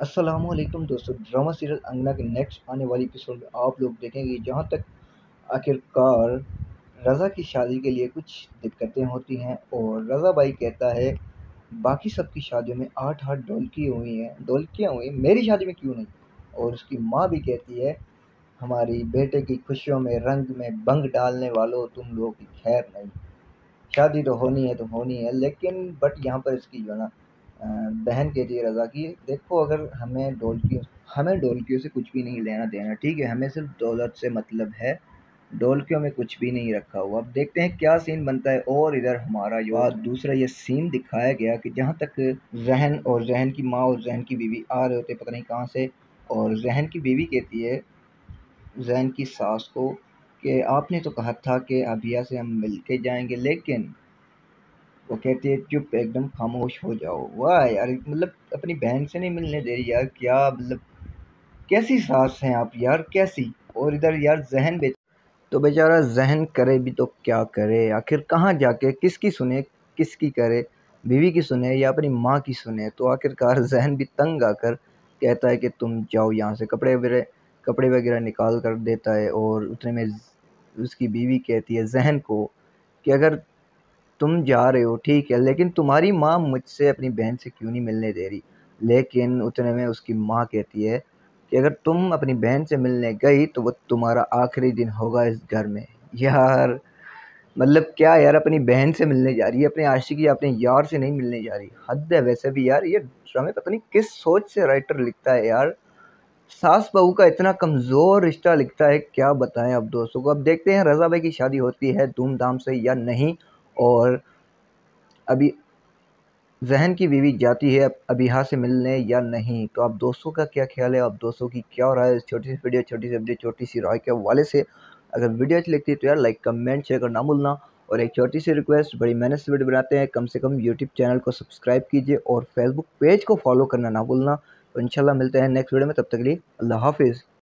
अस्सलामुअलैकुम दोस्तों, drama serial अंगना के नेक्स्ट आने वाली एपिसोड में आप लोग देखेंगे जहां तक आखिरकार रज़ा की शादी के लिए कुछ दिक्कतें होती हैं और रज़ा भाई कहता है बाकी सबकी शादियों में 8-8 ढोलकियाँ हुई हैं, मेरी शादी में क्यों नहीं। और उसकी माँ भी कहती है हमारी बेटे की खुशियों में रंग में भंग डालने वालों तुम लोगों की खैर नहीं। शादी तो होनी है तो होनी है, लेकिन बट यहाँ पर इसकी जो है ना बहन कहती है रज़ा की, देखो अगर हमें ढोलकियों से कुछ भी नहीं लेना देना, ठीक है, हमें सिर्फ दौलत से मतलब है, ढोलकियों में कुछ भी नहीं रखा हुआ। अब देखते हैं क्या सीन बनता है। और इधर हमारा जो बात दूसरा ये सीन दिखाया गया कि जहाँ तक जहन की माँ और जहन की बीवी आ रहे होते पता नहीं कहाँ से, और जहन की बीवी कहती है जैन की सास को कि आपने तो कहा था कि अभिया से हम मिलके जाएंगे, लेकिन वो कहती है चुप एकदम खामोश हो जाओ। वाह यार, मतलब अपनी बहन से नहीं मिलने दे रही यार, क्या मतलब कैसी सास हैं आप यार, कैसी। और इधर यार जहन तो बेचारा जहन करे भी तो क्या करे, आखिर कहाँ जाके किसकी सुने, किसकी करे, बीवी की सुने या अपनी माँ की सुने। तो आखिरकार जहन भी तंग आकर कहता है कि तुम जाओ यहाँ से, कपड़े वगैरह निकाल कर देता है। और उतने में उसकी बीवी कहती है जहन को कि अगर तुम जा रहे हो ठीक है, लेकिन तुम्हारी माँ मुझसे अपनी बहन से क्यों नहीं मिलने दे रही। लेकिन उतने में उसकी माँ कहती है कि अगर तुम अपनी बहन से मिलने गई तो वो तुम्हारा आखिरी दिन होगा इस घर में। यार मतलब क्या यार, अपनी बहन से मिलने जा रही है, अपने आशिकी अपने यार से नहीं मिलने जा रही। हद है वैसे भी यार, ये ड्रामे पता नहीं किस सोच से राइटर लिखता है यार। सास बहू का इतना कमज़ोर रिश्ता लिखता है, क्या बताएं अब दोस्तों को। अब देखते हैं रज़ा भाई की शादी होती है धूमधाम से या नहीं। और अभी ज़हन की बीवी जाती है अबीहा से मिलने या नहीं। तो आप दोस्तों का क्या ख्याल है, आप दोस्तों की क्या राय है इस छोटी सी वीडियो, छोटी सी अपडेट, छोटी सी राय के हवाले से। अगर वीडियो अच्छी लगती है तो यार लाइक कमेंट शेयर करना भूलना। और एक छोटी सी रिक्वेस्ट, बड़ी मेहनत से वीडियो बनाते हैं, कम से कम यूट्यूब चैनल को सब्सक्राइब कीजिए और फेसबुक पेज को फॉलो करना ना भूलना। तो इंशाल्लाह मिलते हैं नेक्स्ट वीडियो में, तब तक के लिए अल्लाह हाफिज़।